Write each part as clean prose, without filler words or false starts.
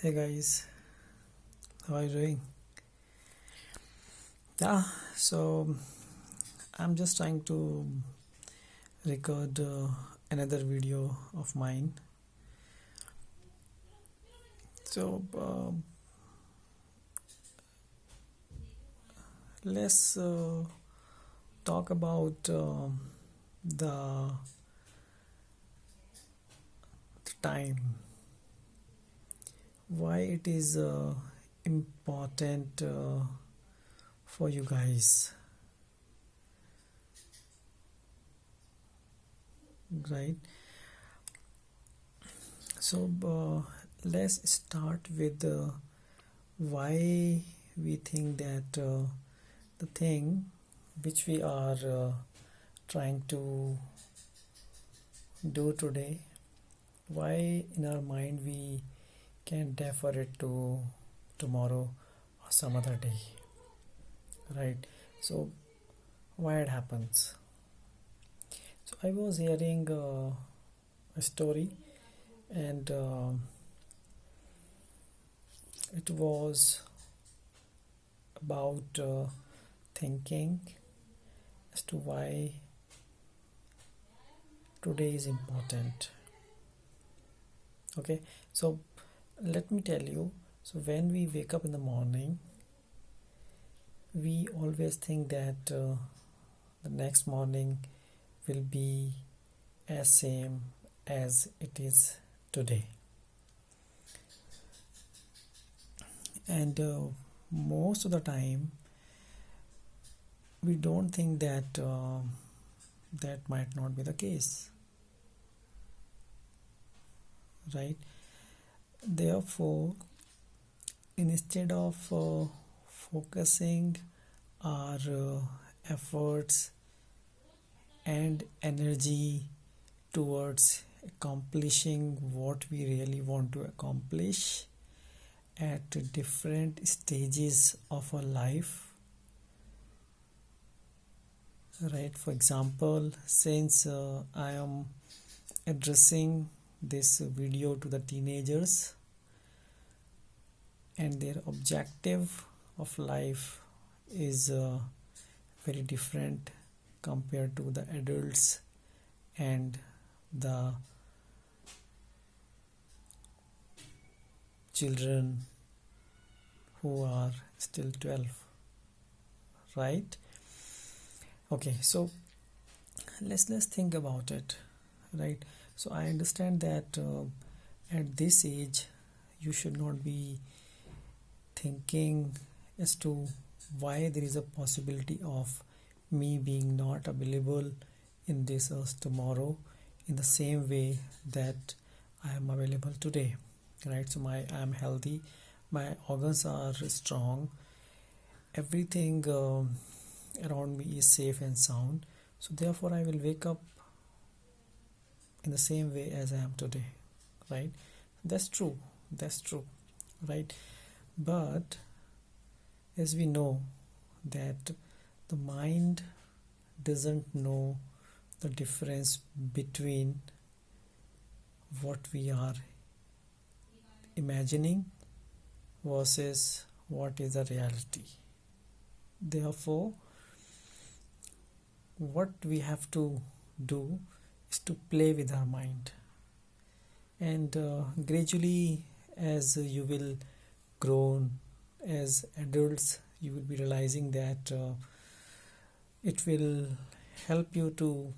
Hey guys, how are you doing? Yeah, so I'm just trying to record another video of mine. So let's talk about the time, why it is important for you guys, right? So let's start with why we think that the thing which we are trying to do today, why in our mind we can defer it to tomorrow or some other day, right? So why it happens? So I was hearing a story, and it was about thinking as to why today is important. Okay, so let me tell you. So when we wake up in the morning, we always think that the next morning will be as same as it is today, and most of the time we don't think that that might not be the case, right? Therefore, instead of focusing our efforts and energy towards accomplishing what we really want to accomplish at different stages of our life, right? For example, since I am addressing this video to the teenagers, and their objective of life is very different compared to the adults and the children who are still 12, right? Okay, so let's think about it, right? So I understand that at this age you should not be thinking as to why there is a possibility of me being not available in this earth tomorrow in the same way that I am available today, right? So I am healthy, my organs are strong, everything around me is safe and sound, so therefore I will wake up in the same way as I am today, right? That's true, right? But as we know that the mind doesn't know the difference between what we are imagining versus what is the reality. Therefore, what we have to do is to play with our mind, and gradually, as you will grow as adults, you will be realizing that it will help you to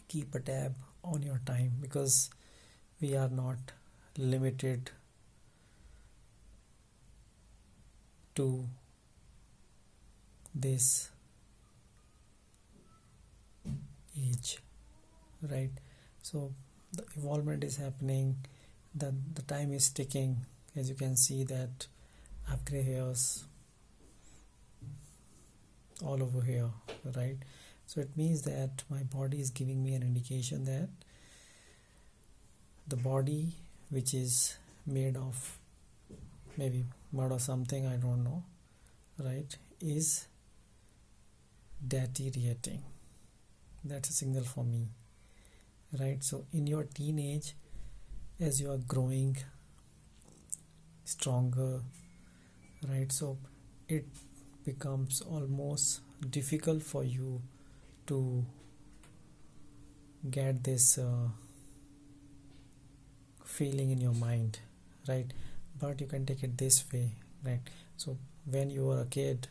keep a tab on your time, because we are not limited to this age, right? So the evolvement is happening, the time is ticking. As you can see that I have gray hairs all over here, right? So it means that my body is giving me an indication that the body, which is made of maybe mud or something, I don't know, right, is deteriorating. That's a signal for me, right? So in your teenage, as you are growing, stronger, right? So it becomes almost difficult for you to get this feeling in your mind, right? But you can take it this way, right? So when you are a kid,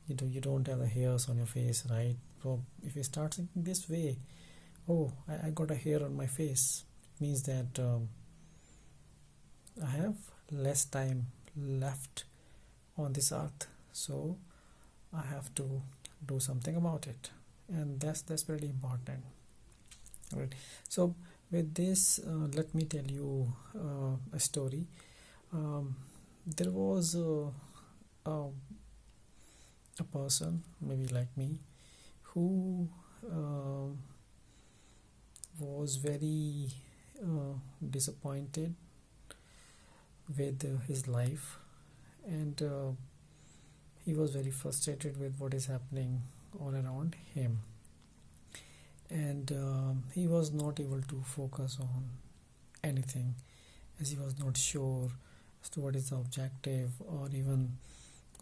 you don't have the hairs on your face, right? So if you start thinking this way, oh, I got a hair on my face, it means that I have less time left on this earth, so I have to do something about it, and that's pretty important, right? So with this, let me tell you a story. There was a person, maybe like me, who was very disappointed with his life, and he was very frustrated with what is happening all around him, and he was not able to focus on anything, as he was not sure as to what is the objective, or even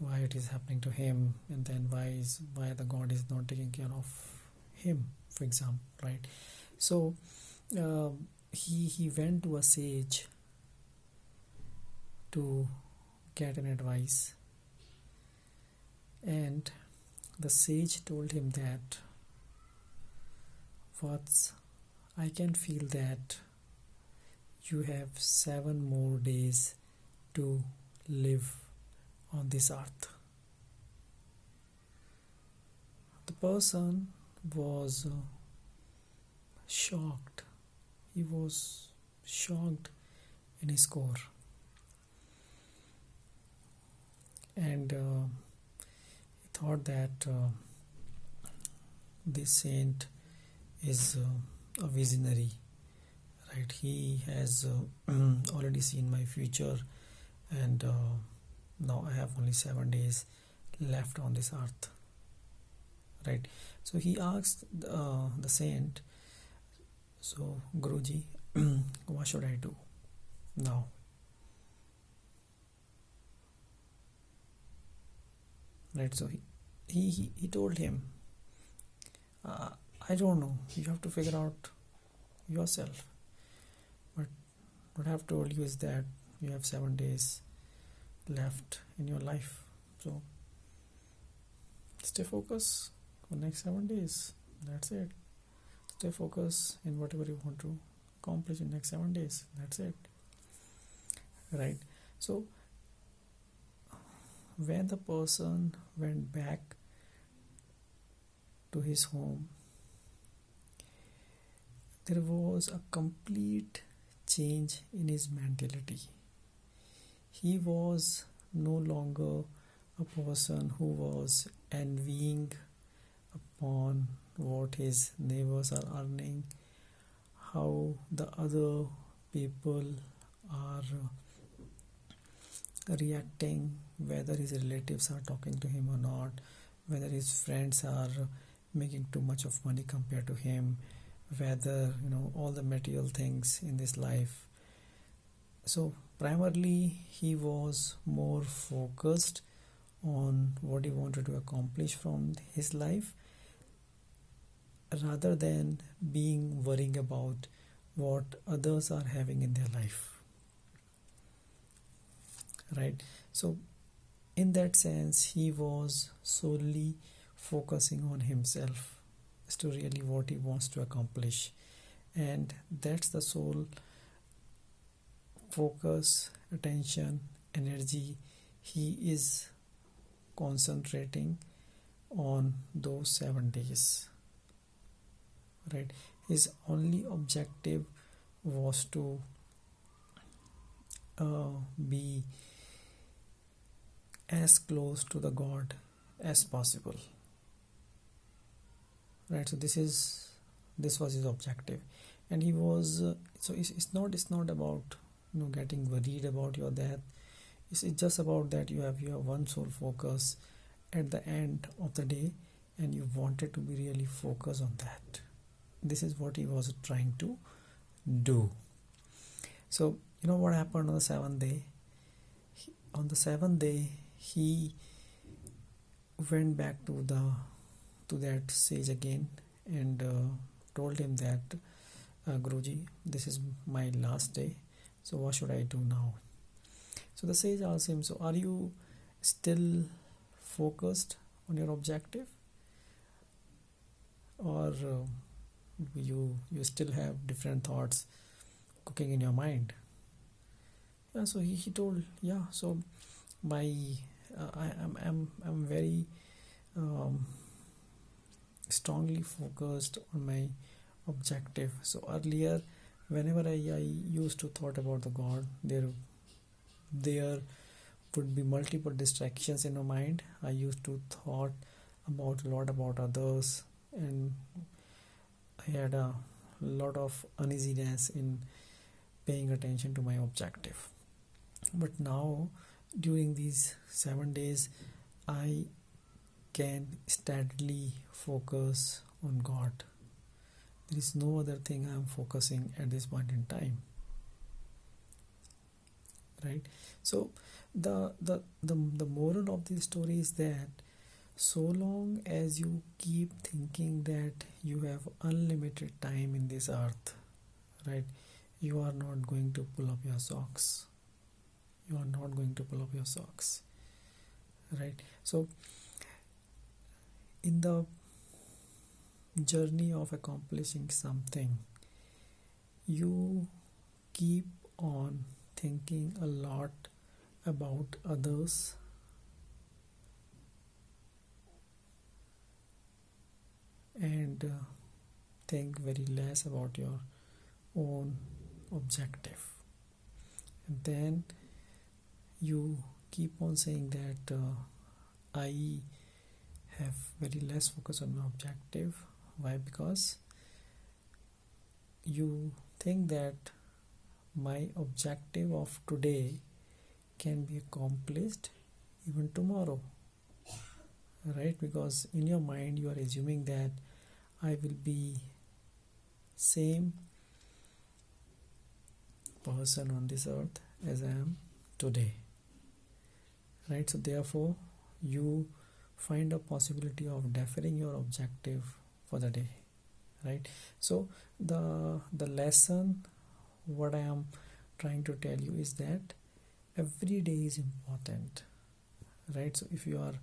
why it is happening to him, and then why the God is not taking care of him, for example, right? So he went to a sage to get an advice, and the sage told him that, Vats, I can feel that you have 7 more days to live on this earth. The person was shocked. He was shocked in his core, and he thought that this saint is a visionary, right? He has already seen my future, and now I have only 7 days left on this earth, right? So he asked the saint, so Guruji, what should I do now? Right? So he told him, I don't know, you have to figure out yourself, but what I have told you is that you have 7 days left in your life, so stay focused for next 7 days. That's it. Stay focused in whatever you want to accomplish in next 7 days. That's it, right? So when the person went back to his home, there was a complete change in his mentality. He was no longer a person who was envying upon what his neighbors are earning, how the other people are reacting, whether his relatives are talking to him or not, whether his friends are making too much of money compared to him, whether all the material things in this life. So primarily he was more focused on what he wanted to accomplish from his life, rather than being worrying about what others are having in their life, right? So in that sense, he was solely focusing on himself as to really what he wants to accomplish, and that's the sole focus, attention, energy he is concentrating on those 7 days, right? His only objective was to be as close to the God as possible, right? So this was his objective, and he was so it's not about getting worried about your death. It's just about that you have one sole focus at the end of the day, and you wanted to be really focused on that. This is what he was trying to do. So what happened on the 7th day? on the seventh day, he went back to that sage again and told him that, Guruji, this is my last day, so what should I do now? So the sage asked him, so are you still focused on your objective, or you still have different thoughts cooking in your mind? Yeah, so he told, yeah, so my I'm very um, strongly focused on my objective. So earlier, whenever I used to thought about the God, there would be multiple distractions in my mind. I used to thought about a lot about others, and I had a lot of uneasiness in paying attention to my objective. But now, during these 7 days, I can steadily focus on God. There is no other thing I am focusing at this point in time. Right? So the moral of this story is that so long as you keep thinking that you have unlimited time in this earth, right, you are not going to pull up your socks. You are not going to pull up your socks. Right? So in the journey of accomplishing something, you keep on thinking a lot about others and think very less about your own objective. And then you keep on saying that I have very less focus on my objective. Why? Because you think that my objective of today can be accomplished even tomorrow, right? Because in your mind you are assuming that I will be same person on this earth as I am today, right? So therefore you find a possibility of deferring your objective for the day, right? So the lesson what I am trying to tell you is that every day is important, right? So if you are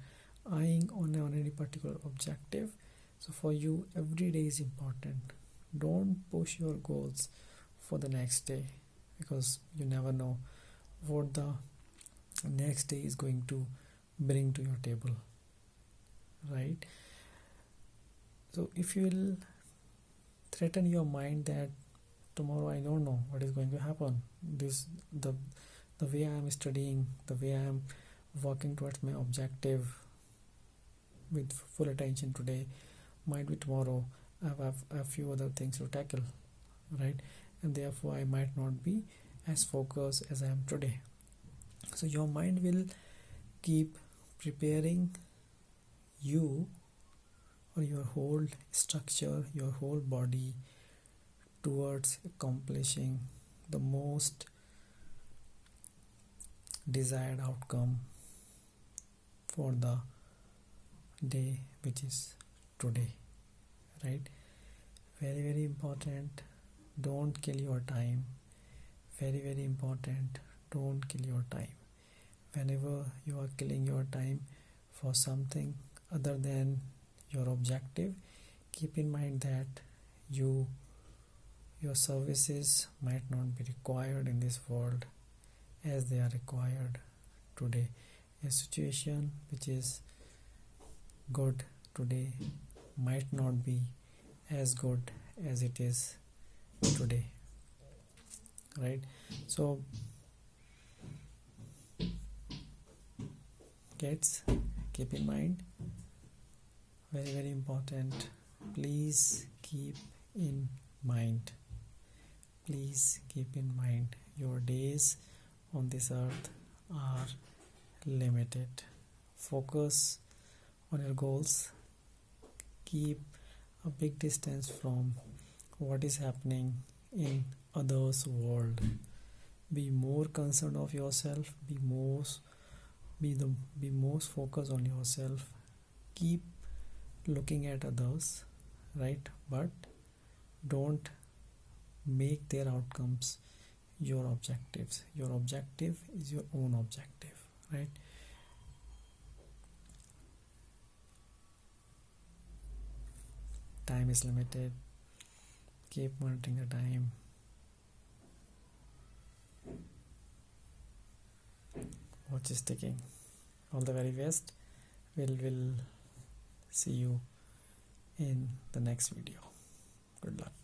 eyeing on any particular objective, so for you every day is important. Don't push your goals for the next day, because you never know what the next day is going to bring to your table, right? So if you will threaten your mind that tomorrow I don't know what is going to happen, the way I am studying, the way I am working towards my objective with full attention today, might be tomorrow I have a few other things to tackle, right? And therefore I might not be as focused as I am today. So your mind will keep preparing you or your whole structure, your whole body towards accomplishing the most desired outcome for the day, which is today, right? Very, very important. Don't kill your time. Very, very important. Don't kill your time. Whenever you are killing your time for something other than your objective, keep in mind that your services might not be required in this world as they are required today. A situation which is good today might not be as good as it is today, right? So kids, keep in mind, very, very important, please keep in mind, your days on this earth are limited. Focus on your goals. Keep a big distance from what is happening in others' world. Be more concerned of yourself. Be be most focused on yourself. Keep looking at others, right? But don't make their outcomes your objectives. Your objective is your own objective, right? Time is limited. Keep monitoring the time. Watch is ticking. All the very best. We'll see you in the next video. Good luck.